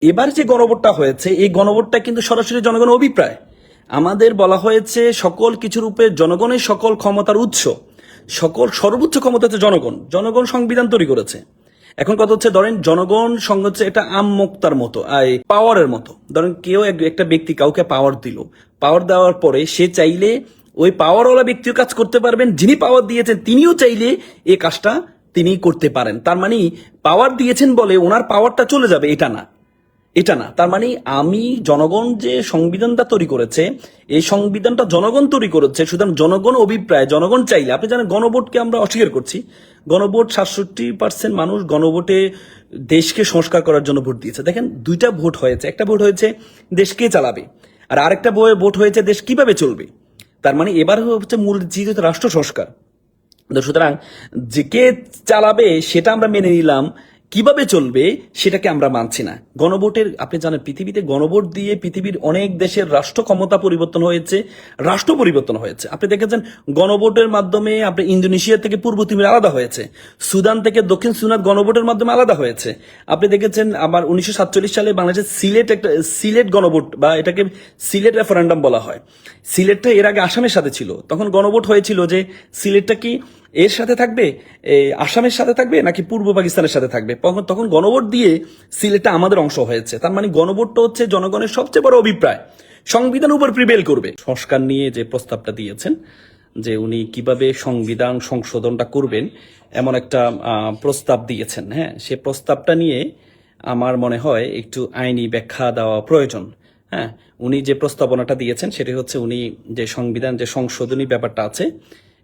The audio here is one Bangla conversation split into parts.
এবার যে গণভোটটা হয়েছে এই গণভোটটা কিন্তু সরাসরি জনগণের অভিপ্রায়। আমাদের বলা হয়েছে সকল কিছুর উপরে জনগণের সকল ক্ষমতার উৎস, সকল সর্বোচ্চ ক্ষমতা হচ্ছে জনগণ। জনগণ সংবিধান তৈরি করেছে। এখন কথা হচ্ছে ধরেন জনগণ সঙ্গে হচ্ছে এটা আমমোক্তার মতো, পাওয়ারের মতো। ধরেন কেউ একটা ব্যক্তি কাউকে পাওয়ার দিল, পাওয়ার দেওয়ার পরে সে চাইলে ওই পাওয়ারওয়ালা ব্যক্তিও কাজ করতে পারবেন, যিনি পাওয়ার দিয়েছেন তিনিও চাইলে এই কাজটা তিনি করতে পারেন। তার মানে পাওয়ার দিয়েছেন বলে ওনার পাওয়ারটা চলে যাবে এটা না। তার মানে আমি জনগণ যে সংবিধানটা তৈরি করেছে, এই সংবিধানটা জনগণ তৈরি করেছে, সুতরাং জনগণ অভিপ্রায়, জনগণ চাইলে। আপনি জানেন গণভোটকে আমরা অস্বীকার করছি। গণভোট 67% মানুষ গণভোটে দেশকে সংস্কার করার জন্য ভোট দিয়েছে। দেখেন দুইটা ভোট হয়েছে, একটা ভোট হয়েছে দেশ কে চালাবে, আর আরেকটা ভোট হয়েছে দেশ কিভাবে চলবে। তার মানে এবার হচ্ছে মূল জিনিস হচ্ছে রাষ্ট্র সংস্কার। সুতরাং যে কে চালাবে সেটা আমরা মেনে নিলাম, কিভাবে চলবে সেটাকে আমরা মানছি না। গণভোটের আপনি জানেন পৃথিবীতে গণভোট দিয়ে পৃথিবীর অনেক দেশের রাষ্ট্র ক্ষমতা পরিবর্তন হয়েছে, রাষ্ট্র পরিবর্তন হয়েছে। আপনি দেখেছেন গণভোটের মাধ্যমে আপনি ইন্দোনেশিয়া থেকে পূর্ব তিমুর আলাদা হয়েছে, সুদান থেকে দক্ষিণ সুদান গণভোটের মাধ্যমে আলাদা হয়েছে। আপনি দেখেছেন আবার 1947 সালে বাংলাদেশের সিলেট গণভোট, বা এটাকে সিলেট রেফারেন্ডাম বলা হয়। সিলেটটা এর আগে আসামের সাথে ছিল, তখন গণভোট হয়েছিল যে সিলেটটা কি এর সাথে থাকবে, আসামের সাথে থাকবে নাকি পূর্ব পাকিস্তানের সাথে থাকবে। তখন গণভোট দিয়ে সিলেটটা আমাদের অংশ হয়েছে। তার মানে গণভোটটা হচ্ছে জনগণের সবচেয়ে বড় অভিপ্রায়, সংবিধান উপর প্রিভেল করবে। সংস্কার নিয়ে যে প্রস্তাবটা দিয়েছেন, যে উনি কিভাবে সংবিধান সংশোধনটা করবেন এমন একটা প্রস্তাব দিয়েছেন, হ্যাঁ, সে প্রস্তাবটা নিয়ে আমার মনে হয় একটু আইনি ব্যাখ্যা দেওয়া প্রয়োজন। হ্যাঁ, উনি যে প্রস্তাবনাটা দিয়েছেন সেটি হচ্ছে উনি যে সংবিধান যে সংশোধনী ব্যাপারটা আছে,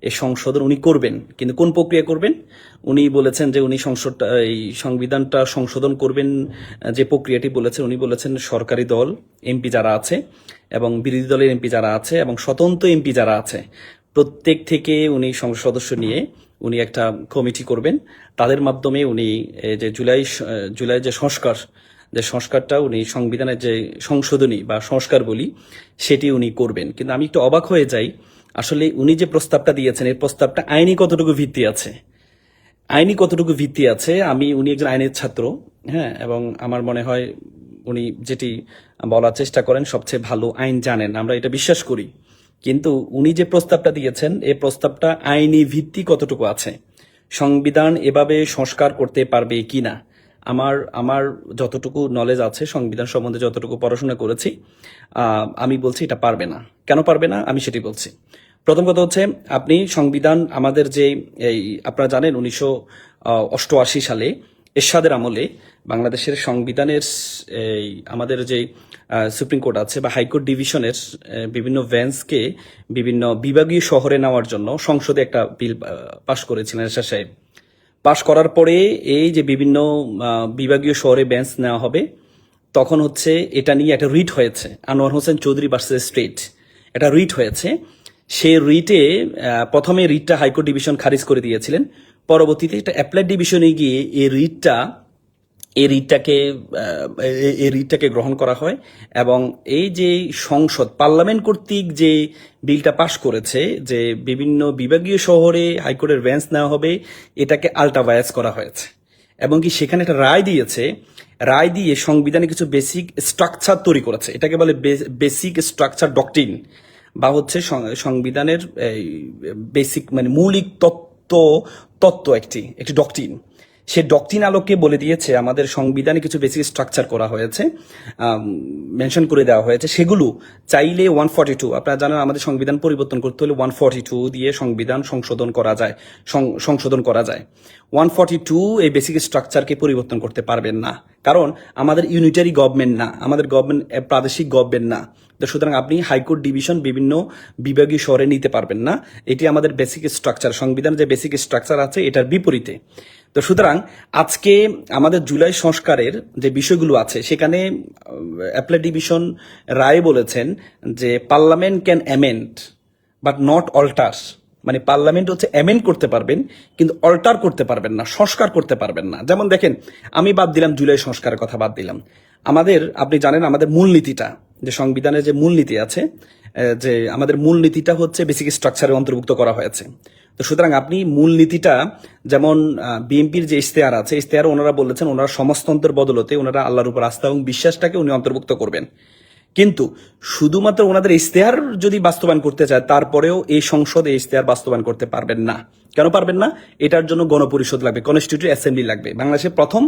এই সংশোধন উনি করবেন, কিন্তু কোন প্রক্রিয়া করবেন উনি বলেছেন যে উনি এই সংবিধানটা সংশোধন করবেন যে প্রক্রিয়াটি বলেছেন, উনি বলেছেন সরকারি দল এমপি যারা আছে এবং বিরোধী দলের এমপি যারা আছে এবং স্বতন্ত্র এমপি যারা আছে প্রত্যেক থেকে উনি সংসদ সদস্য নিয়ে উনি একটা কমিটি করবেন। তাদের মাধ্যমে উনি যে জুলাই যে সংস্কারটা উনি সংবিধানের যে সংশোধনী বা সংস্কার বলি সেটি উনি করবেন। কিন্তু আমি একটু অবাক হয়ে যাই, আসলে উনি যে প্রস্তাবটা দিয়েছেন এই প্রস্তাবটা আইনি কতটুকু ভিত্তি আছে। উনি একজন আইনের ছাত্র, হ্যাঁ, এবং আমার মনে হয় উনি যেটি বলার চেষ্টা করেন সবচেয়ে ভালো আইন জানেন, আমরা এটা বিশ্বাস করি। কিন্তু উনি যে প্রস্তাবটা দিয়েছেন এই প্রস্তাবটা আইনি ভিত্তি কতটুকু আছে, সংবিধান এভাবে সংস্কার করতে পারবে কিনা, আমার যতটুকু নলেজ আছে সংবিধান সম্বন্ধে, যতটুকু পড়াশোনা করেছি, আমি বলছি এটা পারবে না। কেন পারবে না আমি সেটি বলছি। প্রথম কথা হচ্ছে আপনি সংবিধান আমাদের যে আপনারা জানেন 1988 সালে এরশাদের আমলে বাংলাদেশের সংবিধানের আমাদের যে সুপ্রিম কোর্ট আছে বা হাইকোর্ট ডিভিশনের বিভিন্ন বেঞ্চকে বিভিন্ন বিভাগীয় শহরে নেওয়ার জন্য সংসদে একটা বিল পাশ করেছিলেন এরশাদ সাহেব। পাশ করার পরে এই যে বিভিন্ন বিভাগীয় শহরে বেঞ্চ নেওয়া হবে, তখন হচ্ছে এটা নিয়ে একটা রিট হয়েছে, আনোয়ার হোসেন চৌধুরী ভার্সেস স্টেট, এটা রিট হয়েছে। সে রিটে প্রথমে রিটটা হাইকোর্ট ডিভিশন খারিজ করে দিয়েছিলেন, পরবর্তীতে এটা অ্যাপ্লাইড ডিভিশনে গিয়ে এই রিটটাকে গ্রহণ করা হয় এবং এই যে সংসদ পার্লামেন্ট কর্তৃক যে বিলটা পাশ করেছে যে বিভিন্ন বিভাগীয় শহরে হাইকোর্টের বেঞ্চ নেওয়া হবে, এটাকে আল্টাভায়াস করা হয়েছে এবং কি সেখানে একটা রায় দিয়ে সংবিধানে কিছু বেসিক স্ট্রাকচার তৈরি করেছে, এটাকে বলে বেসিক স্ট্রাকচার ডক্ট্রিন, বা হচ্ছে সংবিধানের বেসিক মানে মৌলিক তত্ত্ব একটি ডক্ট্রিন। সে ডক্ট্রিন আলোকে বলে দিয়েছে আমাদের সংবিধানে কিছু বেসিক স্ট্রাকচার করা হয়েছে, মেনশন করে দেওয়া হয়েছে, সেগুলো চাইলে 142, আপনারা জানেন আমাদের সংবিধান পরিবর্তন করতে হলে 142 দিয়ে সংবিধান সংশোধন করা যায়। 142 এই বেসিক স্ট্রাকচারকে পরিবর্তন করতে পারবেন না, কারণ আমাদের ইউনিটারি গভর্নমেন্ট না, আমাদের গভর্নমেন্ট প্রাদেশিক গভর্নমেন্ট না। তো সুতরাং আপনি হাইকোর্ট ডিভিশন বিভিন্ন বিভাগীয় শহরে নিতে পারবেন না, এটি আমাদের বেসিক স্ট্রাকচার, সংবিধানের যে বেসিক স্ট্রাকচার আছে এটার বিপরীতে। তো সুতরাং আজকে আমাদের জুলাই সংস্কারের যে বিষয়গুলো আছে সেখানে অ্যাপ্লাইড ডিভিশন রায় বলেছেন যে parliament can amend but not alter, মানে পার্লামেন্ট হচ্ছে অ্যামেন্ড করতে পারবেন কিন্তু অল্টার করতে পারবেন না, সংস্কার করতে পারবেন না। যেমন দেখেন, আমি বাদ দিলাম জুলাই সংস্কারের কথা বাদ দিলাম, আপনি জানেন আমাদের মূলনীতিটা, যে সংবিধানের যে মূলনীতি আছে যে আমাদের মূলনীতিটা হচ্ছে বেসিক স্ট্রাকচারে অন্তর্ভুক্ত করা হয়েছে। তো সুতরাং আপনি মূলনীতিটা যেমন বিএনপির যে ইশতেহার আছে, ইশতেহারে ওনারা বলেছেন ওনারা সমাজতন্ত্রের বদলতে ওনারা আল্লাহর উপর আস্থা এবং বিশ্বাসটাকে উনি অন্তর্ভুক্ত করবেন। কিন্তু শুধুমাত্র ওনাদের ইশতেহার যদি বাস্তবায়ন করতে চায়, তারপরেও এই সংসদে ইশতেহার বাস্তবায়ন করতে পারবেন না। কেন পারবেন না? এটার জন্য গণপরিষদ লাগবে, কনস্টিটিউটিভ অ্যাসেম্বলি লাগবে। বাংলাদেশে প্রথম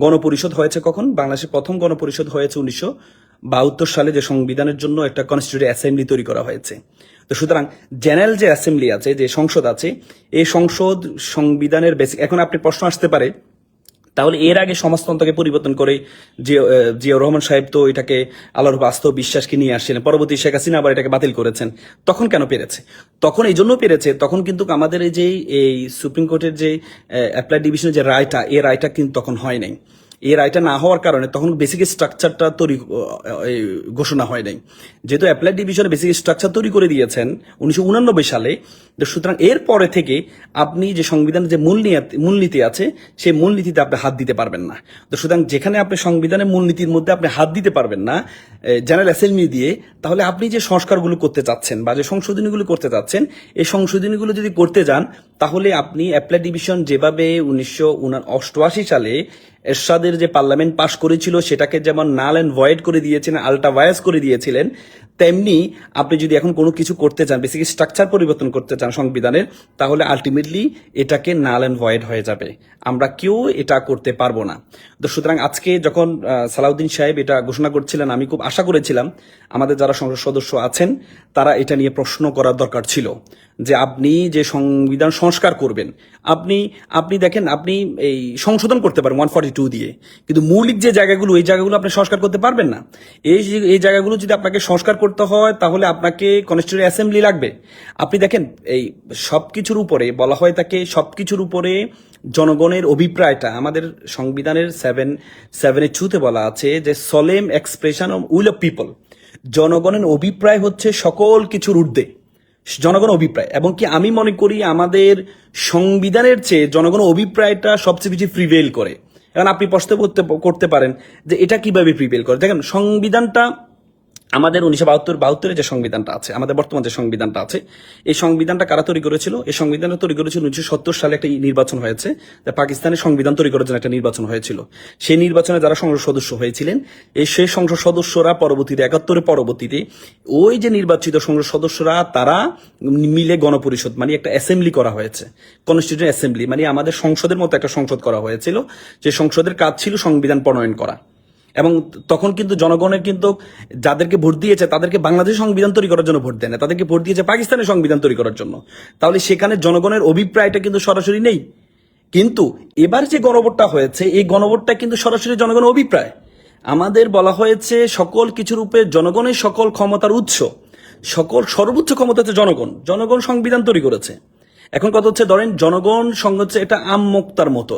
গণপরিষদ হয়েছে কখন? বাংলাদেশে প্রথম গণপরিষদ হয়েছে 1972 সালে, যে সংবিধানের জন্য একটা কনস্টিটিউটিভ অ্যাসেম্বলি তৈরি করা হয়েছে। তো সুতরাং জেনারেল যে অ্যাসেম্বলি আছে, যে সংসদ আছে, এই সংসদ সংবিধানের বেসিক। এখন আপনি প্রশ্ন আসতে পারে, তাহলে এর আগে সমাজতন্ত্রকে পরিবর্তন করে জিয়াউর রহমান সাহেব তো এটাকে আল্লাহর বাস্তব বিশ্বাসকে নিয়ে আসছিলেন, পরবর্তী শেখ হাসিনা আবার এটাকে বাতিল করেছেন, তখন কেন পেরেছে? তখন এই জন্য পেরেছে, তখন কিন্তু আমাদের এই সুপ্রিম কোর্টের যে অ্যাপ্লাই ডিভিশনের যে রায়টা, এই রায়টা কিন্তু তখন হয় নাই। এই রায়টা না হওয়ার কারণে তখন বেসিক স্ট্রাকচারটা তৈরি ঘোষণা হয় নাই। যেহেতু অ্যাপ্লাইড ডিভিশনে বেসিক স্ট্রাকচার তৈরি করে দিয়েছেন 1989 সালে, সুতরাং এর পরে থেকে আপনি যে সংবিধানের যে মূলনীতি আছে, সেই মূলনীতিতে আপনি হাত দিতে পারবেন না। তো সুতরাং যেখানে আপনি সংবিধানের মূলনীতির মধ্যে আপনি হাত দিতে পারবেন না জেনারেল অ্যাসেম্বলি দিয়ে, তাহলে আপনি যে সংস্কারগুলো করতে চাচ্ছেন বা যে সংশোধনীগুলো করতে চাচ্ছেন, এই সংশোধনীগুলো যদি করতে যান, তাহলে আপনি অ্যাপ্লাইড ডিভিশন যেভাবে 1988 সালে এরশাদের যে পার্লামেন্ট পাশ করেছিল, সেটাকে যেমন নাল অ্যান্ড ভয়েড করে দিয়েছিলেন, আল্টা ভায়াস করে দিয়েছিলেন, তেমনি আপনি যদি এখন কোনো কিছু করতে চান, বেসিক স্ট্রাকচার পরিবর্তন করতে চান সংবিধানের, তাহলে আলটিমেটলি এটাকে নাল অ্যান্ড ভয়েড হয়ে যাবে। আমরা কেউ এটা করতে পারবো না। তো সুতরাং আজকে যখন সালাউদ্দিন সাহেব এটা ঘোষণা করছিলেন, আমি খুব আশা করেছিলাম আমাদের যারা সংসদ সদস্য আছেন তারা এটা নিয়ে প্রশ্ন করার দরকার ছিল, যে আপনি যে সংবিধান সংস্কার করবেন, আপনি দেখেন, আপনি এই সংশোধন করতে পারেন 142 দিয়ে, কিন্তু মৌলিক যে জায়গাগুলো, এই জায়গাগুলো আপনি সংস্কার করতে পারবেন না। এই জায়গাগুলো যদি আপনাকে সংস্কার করতে হয়, তাহলে আপনাকে কনস্টিটিউয়েন্ট অ্যাসেম্বলি লাগবে। আপনি দেখেন, এই সবকিছুর উপরে বলা হয় থাকে, সবকিছুর উপরে জনগণের অভিপ্রায়টা আমাদের সংবিধানের 772-তে বলা আছে যে solemn expression of will of people. জনগণের অভিপ্রায় হচ্ছে সকল কিছুর ঊর্ধ্বে, জনগণ অভিপ্রায়। এবং কি আমি মনে করি আমাদের সংবিধানের চেয়ে জনগণ অভিপ্রায়টা সবচেয়ে বেশি প্রিভেল করে। এখন আপনি প্রশ্ন করতে পারেন যে এটা কিভাবে প্রিভেল করে। দেখেন, সংবিধানটা আমাদের 1972 যে সংবিধানটা আছে, আমাদের বর্তমান যে সংবিধানটা আছে, এই সংবিধানটা কারা তৈরি করেছিল? এই সংবিধানটা তৈরি করেছিল 1970 সালে একটা নির্বাচন হয়েছে, পাকিস্তানের সংবিধান তৈরি করার জন্য একটা নির্বাচন হয়েছিল। সেই নির্বাচনে যারা সংসদ সদস্য হয়েছিলেন, সেই সংসদ সদস্যরা পরবর্তীতে 71 পরবর্তীতে ওই যে নির্বাচিত সংসদ সদস্যরা তারা মিলে গণপরিষদ মানে একটা অ্যাসেম্বলি করা হয়েছে, কনস্টিটিউয়েন্ট অ্যাসেম্বলি মানে আমাদের সংসদের মতো একটা সংসদ করা হয়েছিল, যে সংসদের কাজ ছিল সংবিধান প্রণয়ন করা। এবং তখন কিন্তু জনগণের কিন্তু যাদেরকে ভোট দিয়েছে তাদেরকে বাংলাদেশের সংবিধান তৈরি করার জন্য ভোট দেয় না, তাদেরকে ভোট দিয়েছে পাকিস্তানের সংবিধান তৈরি করার জন্য। তাহলে সেখানে জনগণের অভিপ্রায়টা কিন্তু সরাসরি নেই। কিন্তু এবার যে গণভোটটা হয়েছে, এই গণভোটটা কিন্তু সরাসরি জনগণের অভিপ্রায়। আমাদের বলা হয়েছে সকল কিছুর উপরে জনগণের সকল ক্ষমতার উৎস, সর্বোচ্চ ক্ষমতা হচ্ছে জনগণ সংবিধান তৈরি করেছে। এখন কথা হচ্ছে, ধরেন জনগণ সঙ্গে হচ্ছে এটা আমমুক্তার মতো,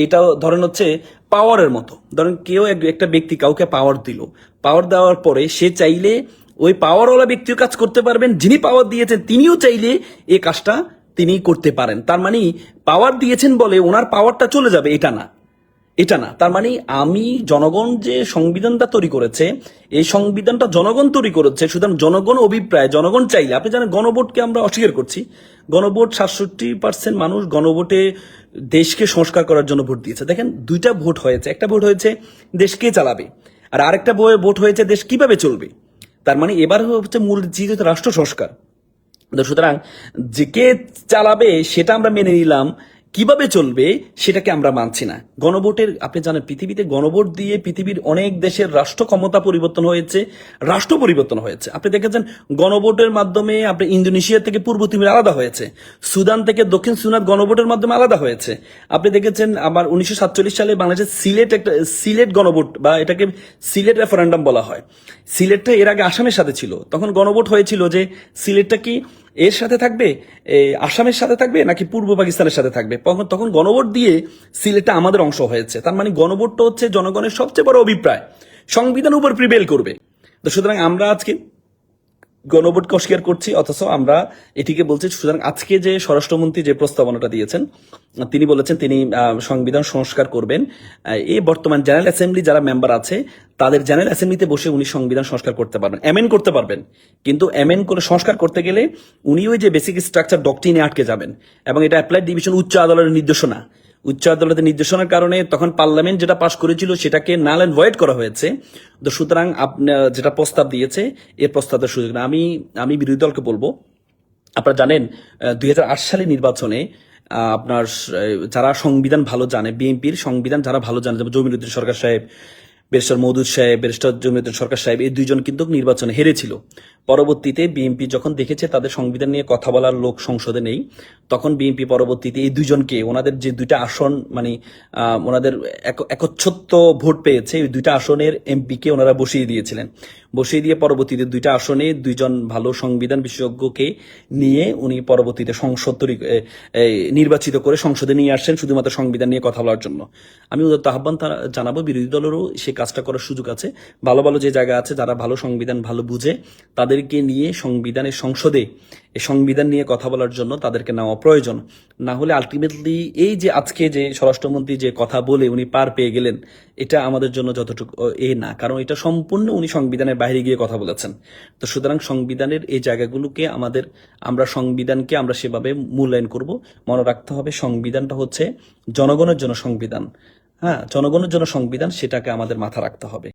এটা ধরেন হচ্ছে পাওয়ারের মতো। ধরেন কেউ একটা ব্যক্তি কাউকে পাওয়ার দিল, পাওয়ার দেওয়ার পরে সে চাইলে ওই পাওয়ারওয়ালা ব্যক্তিও কাজ করতে পারবেন, যিনি পাওয়ার দিয়েছেন তিনিও চাইলে এই কাজটা তিনি করতে পারেন। তার মানে পাওয়ার দিয়েছেন বলে ওনার পাওয়ারটা চলে যাবে, এটা না। তার মানে আমি জনগণ যে সংবিধানটা তৈরি করেছে, এই সংবিধানটা জনগণ তৈরি করেছে, সুতরাং জনগণ অভিপ্রায়, জনগণ চাইলে। আপনি জানেন গণভোটকে আমরা অস্বীকার করছি। গণভোট 67% মানুষ গণভোটে দেশকে সংস্কার করার জন্য ভোট দিয়েছে। দেখেন, দুইটা ভোট হয়েছে, একটা ভোট হয়েছে দেশ কে চালাবে, আর আরেকটা ভোট হয়েছে দেশ কিভাবে চলবে। তার মানে এবার হচ্ছে মূল যেহেতু রাষ্ট্র সংস্কার, সুতরাং যে কে চালাবে সেটা আমরা মেনে নিলাম, কিভাবে চলবে সেটাকে আমরা মানছি না। গণভোটের, আপনি জানেন পৃথিবীতে গণভোট দিয়ে পৃথিবীর অনেক দেশের রাষ্ট্র ক্ষমতা পরিবর্তন হয়েছে, রাষ্ট্র পরিবর্তন হয়েছে। আপনি দেখেছেন গণভোটের মাধ্যমে আপনি ইন্দোনেশিয়া থেকে পূর্ব তিমুর আলাদা হয়েছে, সুদান থেকে দক্ষিণ সুদান গণভোটের মাধ্যমে আলাদা হয়েছে। আপনি দেখেছেন আবার 1947 সালে বাংলাদেশের সিলেট গণভোট, বা এটাকে সিলেট রেফারেন্ডাম বলা হয়। সিলেটটা এর আগে আসামের সাথে ছিল, তখন গণভোট হয়েছিল যে সিলেটটা কি এর সাথে থাকবে, আসামের সাথে থাকবে নাকি পূর্ব পাকিস্তানের সাথে থাকবে। তখন গণভোট দিয়ে সিলেটটা আমাদের অংশ হয়েছে। তার মানে গণভোটটা হচ্ছে জনগণের সবচেয়ে বড় অভিপ্রায়, সংবিধানের উপর প্রিভেল করবে। তো সুতরাং আমরা আজকে গণভোটকে অস্বীকার করছি, অথচ আমরা এটিকে বলছি। সুতরাং আজকে যে স্বরাষ্ট্রমন্ত্রী যে প্রস্তাবনাটা দিয়েছেন, তিনি বলেছেন তিনি সংবিধান সংস্কার করবেন। এই বর্তমান জেনারেল অ্যাসেম্বলি যারা মেম্বার আছে তাদের জেনারেল অ্যাসেম্বলিতে বসে উনি সংবিধান সংস্কার করতে পারবেন, অ্যামেন্ড করতে পারবেন। কিন্তু অ্যামেন্ড করে সংস্কার করতে গেলে উনি ওই যে বেসিক স্ট্রাকচার ডক্ট্রিনে আটকে যাবেন, এবং এটা অ্যাপ্লাইড ডিভিশন উচ্চ আদালতের নির্দেশনা। উচ্চ আদালতের নির্দেশনার কারণে তখন পার্লামেন্ট যেটা পাশ করেছিল সেটাকে নাল অ্যান্ড ভয়েড করা হয়েছে। তো সুতরাং যেটা প্রস্তাব দিয়েছে এই প্রস্তাবের সুযোগ না। আমি বিরোধী দলকে বলবো, আপনারা জানেন 2008 সালে নির্বাচনে আপনার যারা সংবিধান ভালো জানে, বিএনপির সংবিধান যারা ভালো জানে, যেমন জমিরুদ্দিন সরকার সাহেব, ব্যারিস্টার মওদুদ সাহেব, ব্যারিস্টার জমিরুদ্দিন সরকার সাহেব, এই দুইজন কিন্তু নির্বাচনে হেরেছিল। পরবর্তীতে বিএনপি যখন দেখেছে তাদের সংবিধান নিয়ে কথা বলার লোক সংসদে নেই, তখন বিএনপি পরবর্তীতে এই দুইজনকে, ওনাদের যে দুইটা আসন মানে ওনাদের একচ্ছত্ব ভোট পেয়েছে, এই দুইটা আসনের এমপিকে ওনারা বসিয়ে দিয়েছিলেন। বসিয়ে দিয়ে পরবর্তীতে দুইটা আসনে দুইজন ভালো সংবিধান বিশেষজ্ঞকে নিয়ে উনি পরবর্তীতে সংসদ নির্বাচিত করে সংসদে নিয়ে আসছেন শুধুমাত্র সংবিধান নিয়ে কথা বলার জন্য। আমি উদাত্ত আহ্বান জানাবো বিরোধী দলেরও সে কাজটা করার সুযোগ আছে। ভালো ভালো যে জায়গা আছে, যারা ভালো সংবিধান ভালো বুঝে, তাদেরকে নিয়ে সংবিধানের সংসদে এই সংবিধান নিয়ে কথা বলার জন্য তাদেরকে নেওয়া প্রয়োজন। না হলে আলটিমেটলি এই যে আজকে যে স্বরাষ্ট্রমন্ত্রী যে কথা বলে উনি পার পেয়ে গেলেন, এটা আমাদের জন্য যতটুকু না, কারণ এটা সম্পূর্ণ উনি সংবিধানের বাইরে গিয়ে কথা বলেছেন। তো সুতরাং সংবিধানের এই জায়গাগুলোকে আমরা সংবিধানকে আমরা সেভাবে মূল্যায়ন করব। মনে রাখতে হবে সংবিধানটা হচ্ছে জনগণের জন্য সংবিধান। হ্যাঁ, জনগণের জন্য সংবিধান, সেটাকে আমাদের মাথা রাখতে হবে।